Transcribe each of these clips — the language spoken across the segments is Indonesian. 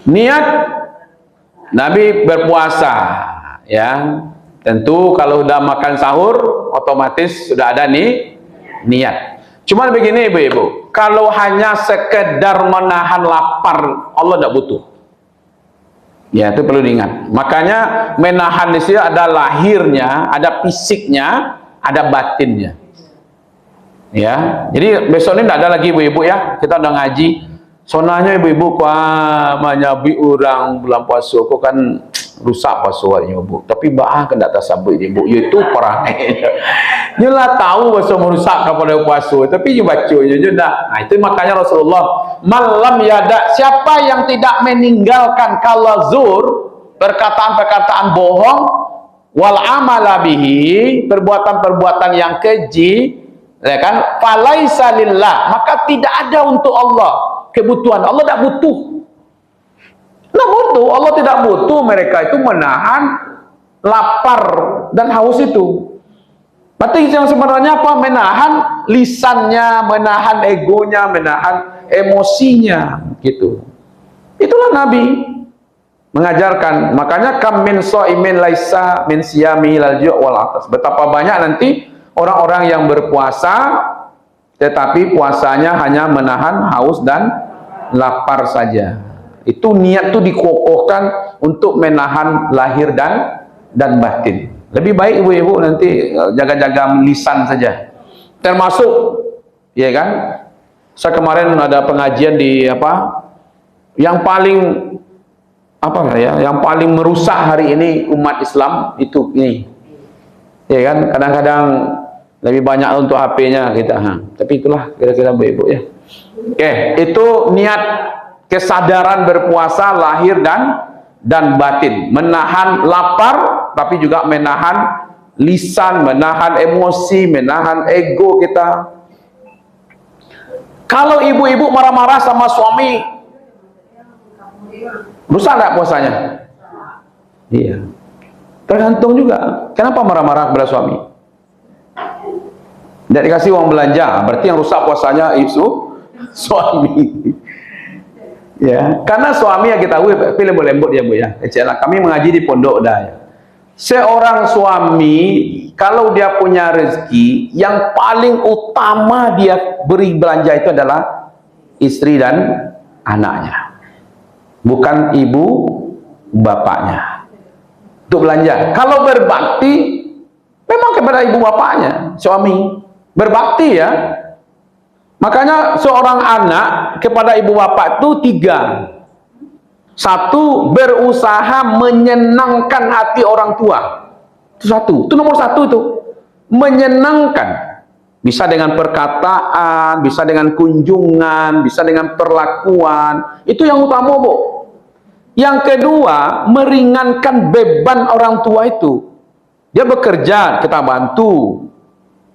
Niat Nabi berpuasa, ya. Tentu kalau sudah makan sahur, otomatis sudah ada niat. Cuma begini ibu-ibu, kalau hanya sekedar menahan lapar, Allah tidak butuh. Ya, itu perlu diingat. Makanya menahan di sini ada lahirnya, ada fisiknya, ada batinnya. Ya, jadi besok ini tidak ada lagi ibu-ibu ya. Kita udah ngaji. Sonanya ibu-ibu menyabi orang bulan puasa kok kan rusak puasanya ibu. Tapi bah kena tak sabut ibu. Itu parah. Nyolah tahu bahasa merusak kepada puasa, tapi you baca je dah. Nah, itu makanya Rasulullah malam yada, siapa yang tidak meninggalkan kala zur, perkataan-perkataan bohong, wal amala bihi, perbuatan-perbuatan yang keji, ya kan? Falaisa lillah, maka tidak ada untuk Allah kebutuhan. Allah tidak butuh. Tidak butuh. Allah tidak butuh mereka itu menahan lapar dan haus itu. Berarti yang sebenarnya apa? Menahan lisannya, menahan egonya, menahan emosinya, gitu. Itulah Nabi mengajarkan. Makanya kam min shaimin laisa min siyami lal ju' wal atas. Betapa banyak nanti orang-orang yang berpuasa tetapi puasanya hanya menahan haus dan lapar saja. Itu niat itu dikokohkan untuk menahan lahir dan batin. Lebih baik ibu-ibu nanti jaga-jaga lisan saja. Termasuk, ya kan? Saya kemarin ada pengajian di apa? Yang paling apa ya? Yang paling merusak hari ini umat Islam itu ini. Ya kan? Kadang-kadang lebih banyak untuk HP-nya kita. Tapi itulah kira-kira ibu-ibu ya. Oke, itu niat kesadaran berpuasa lahir dan batin, menahan lapar tapi juga menahan lisan, menahan emosi, menahan ego kita. Kalau ibu-ibu marah-marah sama suami, rusak nggak puasanya? Iya, tergantung juga. Kenapa marah-marah kepada suami? Tidak dikasih uang belanja, berarti yang rusak puasanya itu suami. Ya, karena suami yang kita tahu pilih lembut ya bu ya. Kami mengaji di pondok dah ya. Seorang suami kalau dia punya rezeki, yang paling utama dia beri belanja itu adalah istri dan anaknya, bukan ibu bapaknya untuk belanja. Kalau berbakti memang kepada ibu bapaknya, suami berbakti ya. Makanya seorang anak kepada ibu bapak itu 3. 1, berusaha menyenangkan hati orang tua. Itu 1. Itu nomor 1 itu. Menyenangkan. Bisa dengan perkataan, bisa dengan kunjungan, bisa dengan perlakuan. Itu yang utama, Bu. Yang kedua, meringankan beban orang tua itu. Dia bekerja, kita bantu.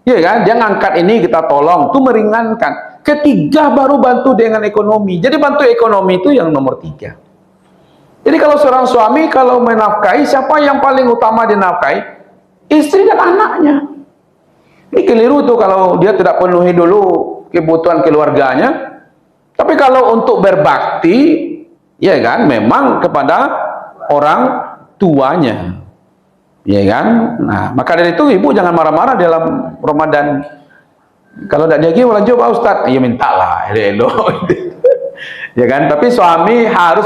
Iya kan? Dia ngangkat ini, kita tolong. Itu meringankan. Ketiga baru bantu dengan ekonomi. Jadi bantu ekonomi itu yang nomor 3. Jadi kalau seorang suami kalau menafkahi, siapa yang paling utama dinafkahi? Istri dan anaknya. Ini keliru tuh kalau dia tidak penuhi dulu kebutuhan keluarganya. Tapi kalau untuk berbakti, ya kan, memang kepada orang tuanya. Ya kan? Nah, maka dari itu ibu jangan marah-marah dalam Ramadan. Kalau tidak diagi lanjut Pak Ustaz, ya mintalah, ya kan? Tapi suami harus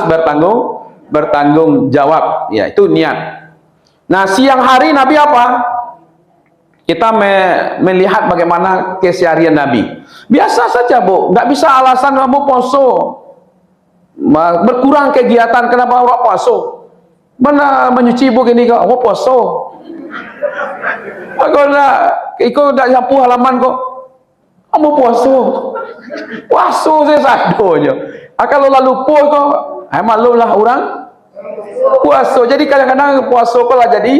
bertanggung jawab. Ya, itu niat. Nah, siang hari Nabi apa? Kita melihat bagaimana keseharian Nabi. Biasa saja, Bu. Nggak bisa alasan kamu poso. Berkurang kegiatan, kenapa orang poso? Mana menyuci ibu gini kok, oh poso. Aku nak nyapu halaman kok, kamu poso. Poso saya sadonya. Kalau lalu po kok, maklumlah orang puasa. Jadi kadang-kadang puasa kok lah jadi.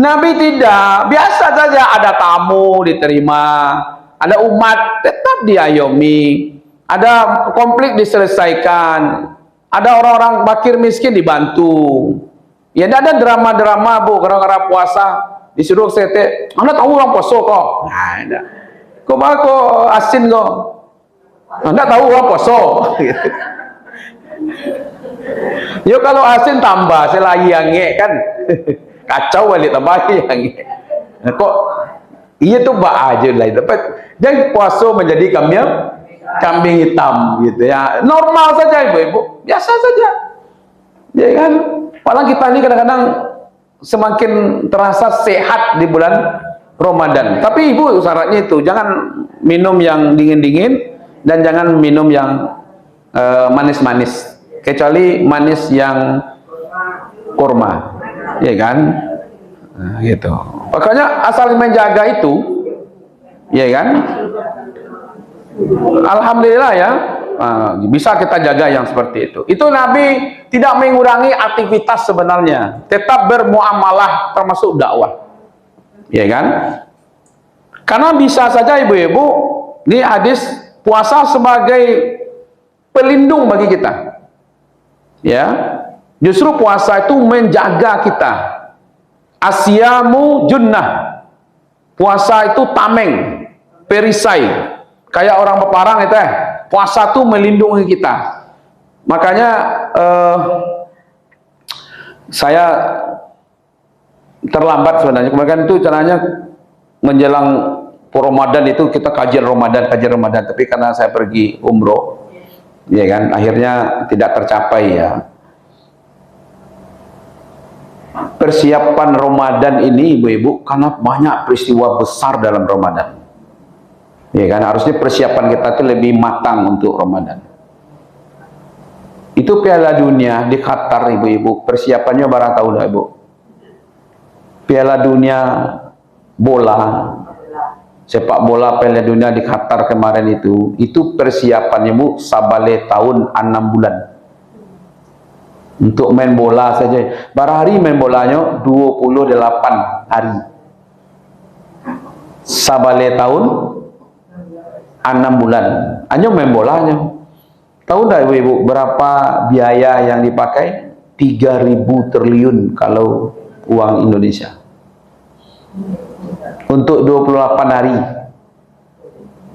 Nabi tidak, biasa saja, ada tamu diterima, ada umat tetap diayomi, ada konflik diselesaikan. Ada orang-orang fakir miskin dibantu. Ya tidak ada drama-drama Bu, gara-gara puasa disuruh sete. Anda tahu orang puasa kok? Nah, kok malah kok asin kok. Enggak tahu apa poso. Yo kalau asin tambah selai yang kan. Kacau balik tambah yang. Kok iya tuh bah aja lah dapat. Jangan puasa menjadi kambing hitam gitu ya. Normal saja ibu-ibu, biasa saja. Ya kan? Malah kita ini kadang-kadang semakin terasa sehat di bulan Ramadan. Tapi ibu syaratnya itu jangan minum yang dingin-dingin dan jangan minum yang manis-manis. Kecuali manis yang kurma, ya kan? Nah, gitu. Pokoknya asal menjaga itu, ya kan? Alhamdulillah ya, bisa kita jaga yang seperti itu. Itu Nabi tidak mengurangi aktivitas sebenarnya, tetap bermuamalah termasuk dakwah, ya kan? Karena bisa saja ibu-ibu, ini hadis puasa sebagai pelindung bagi kita. Ya, justru puasa itu menjaga kita. Asyamu junnah. Puasa itu tameng, perisai. Kayak orang peparang itu puasa itu melindungi kita. Makanya saya terlambat sebenarnya. Kemarin itu caranya menjelang Ramadan itu kita kajian Ramadan. Tapi karena saya pergi umroh, ya kan, akhirnya tidak tercapai ya. Persiapan Ramadan ini ibu-ibu karena banyak peristiwa besar dalam Ramadan, ya kan, harusnya persiapan kita itu lebih matang untuk Ramadan. Itu Piala Dunia di Qatar ibu-ibu, persiapannya barang tahu dah ibu. Piala Dunia bola, sepak bola Piala Dunia di Qatar kemarin itu persiapannya bu sabale tahun 6 bulan untuk main bola saja. Barahari main bolanya 28 hari, sabale tahun 6 bulan hanya main bolanya. Tahu enggak ibu-ibu berapa biaya yang dipakai? 3.000 triliun kalau uang Indonesia untuk 28 hari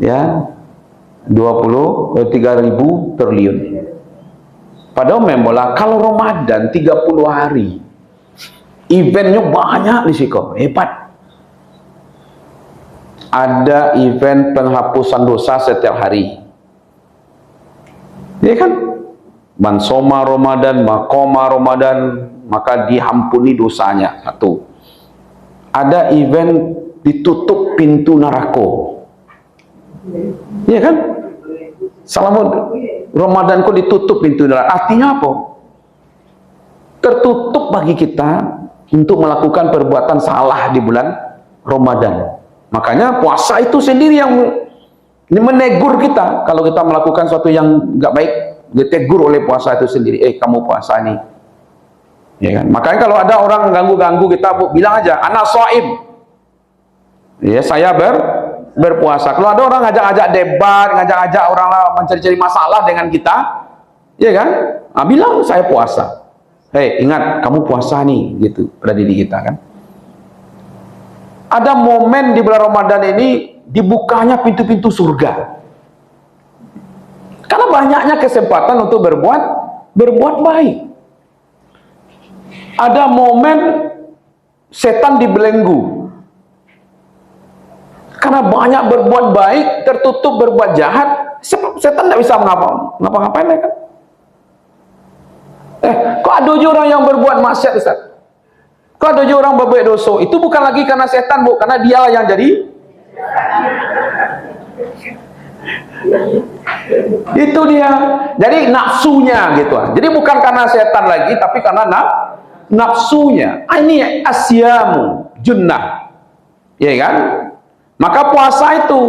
ya, 3.000 triliun. Padahal main bola kalau Ramadan 30 hari, eventnya banyak di situ, hebat. Ada event penghapusan dosa setiap hari, ya kan? Mansoma Ramadan, makoma Ramadan, maka diampuni dosanya. Satu. Ada event ditutup pintu neraka, ya kan? Selama Ramadan kok ditutup pintu neraka, artinya apa? Tertutup bagi kita untuk melakukan perbuatan salah di bulan Ramadan. Makanya puasa itu sendiri yang menegur kita kalau kita melakukan sesuatu yang nggak baik, ditegur oleh puasa itu sendiri. Kamu puasa nih, ya kan? Makanya kalau ada orang ganggu kita, bu, bilang aja anak shaim, ya saya berpuasa. Kalau ada orang ngajak-ngajak debat, ngajak-ngajak orang mencari-cari masalah dengan kita, ya kan? Bilang saya puasa. Ingat kamu puasa nih, gitu pada diri kita kan. Ada momen di bulan Ramadan ini dibukanya pintu-pintu surga. Karena banyaknya kesempatan untuk berbuat baik. Ada momen setan dibelenggu. Karena banyak berbuat baik, tertutup berbuat jahat, setan tidak bisa ngapa-ngapain kan? Kok ada juga orang yang berbuat maksiat, Ustaz? Kok ada juga orang berbuat dosa? Itu bukan lagi karena setan, bu, karena dia yang jadi. Itu dia. Jadi nafsunya gitu. Jadi bukan karena setan lagi, tapi karena nafsunya. Ini asyamu junnah, ya kan? Maka puasa itu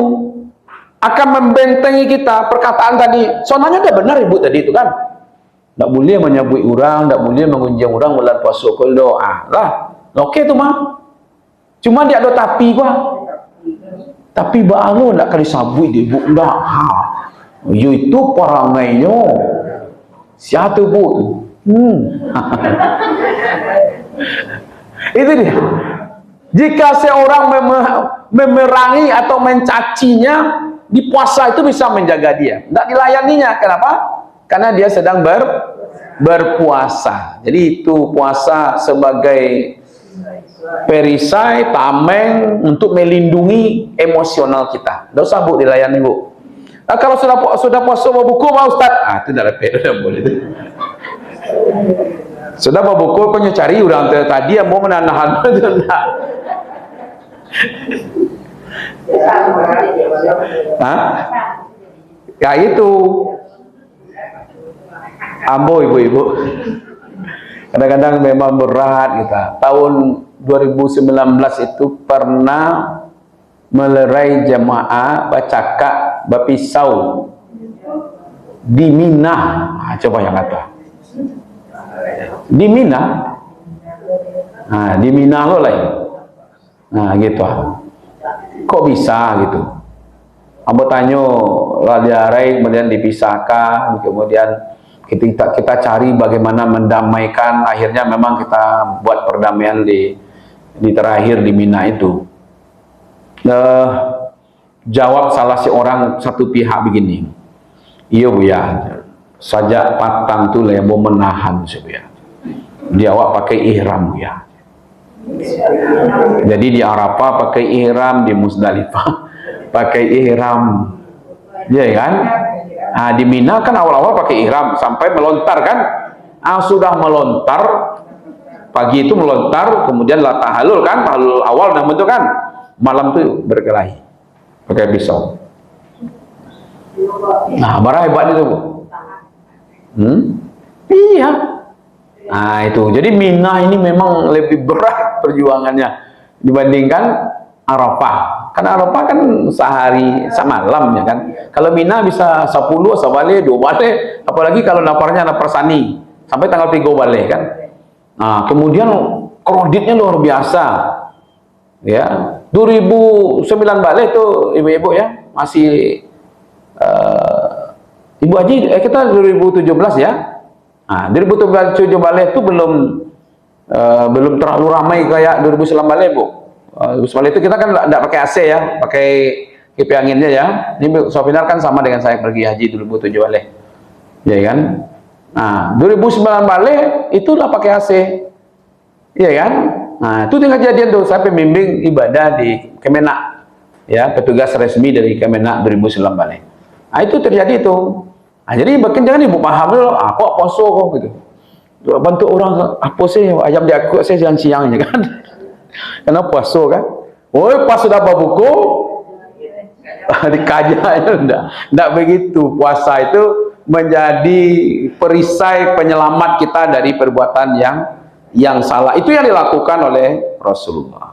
akan membentengi kita. Perkataan tadi, soalnya udah benar ibu tadi itu kan. Tidak boleh menyebut orang, tidak boleh mengunjung orang bulan puasa kalau doa lah. Oke tu mah. Cuma dia ada tapi gua. Tapi baru nak kali sabui dia bu dah. You itu perangainya. Siapa bu? Itu dia. Jika seorang memerangi atau mencacinya, di puasa itu bisa menjaga dia, tidak dilayaninya. Kenapa? Karena dia sedang berpuasa. Jadi itu puasa sebagai perisai, tameng untuk melindungi emosional kita. Tidak usah Bu dilayani Bu. Nah, kalau sudah puasa bawa buku Pak Ustaz, itu tidak boleh. Sudah bawa buku, kau cari orang tadi yang mau menahan itu enggak. Ya itu. Ambo ibu-ibu. Kadang-kadang memang berat kita. Tahun 2019 itu pernah melerai jemaah bacakak bapisau di Mina. Coba yang kata di Mina. Di Mina lo lain. Gitu. Kok bisa gitu? Ambo tanyo ladiarai kemudian dipisahkan, kemudian kita cari bagaimana mendamaikan. Akhirnya memang kita buat perdamaian di terakhir di Mina itu. Jawab salah seorang satu pihak begini, iya Bu ya, sajak patang tuh yang mau menahan Bu ya. Dia awak pakai ihram Bu ya. Jadi di Arafah pakai ihram, di Musdalifah pakai ihram, ya kan? Di Mina kan awal-awal pakai ihram sampai melontar kan? Sudah melontar pagi itu melontar, kemudian lah tahalul kan, tahalul awal dan bentuk kan, malam tuh berkelahi pakai pisau. Barang hebat itu Bu. Iya. Itu jadi Mina ini memang lebih berat perjuangannya dibandingkan Arafah. Karena Arafah kan sehari semalam ya kan. Kalau Mina bisa 10 sabale 2 balik, apalagi kalau naparnya napar sani sampai tanggal 3 balik kan. Kemudian kreditnya luar biasa. Ya, 2009 balik tuh ibu-ibu ya, masih Ibu Haji kita 2017 ya. 2017 balik itu belum terlalu ramai kayak 2009 balik Bu. 2009 itu kita kan tidak pakai AC ya, pakai kipas anginnya ya. Ini Sofinar kan sama dengan saya pergi haji 2007 balik, ya kan? 2009 balik itulah pakai AC, ya kan? Itu kejadian tuh saya pembimbing ibadah di Kemenak, ya petugas resmi dari Kemenak 2009 balik. Itu terjadi tuh. Jadi bahkan jangan ibu paham dulu, kok poso kok gitu. Bantu orang apa sih ayam diakut saya siang-siangnya kan. Karena poso kan. Pas sudah bawa buku dikajanya enggak begitu. Puasa itu menjadi perisai penyelamat kita dari perbuatan yang salah. Itu yang dilakukan oleh Rasulullah.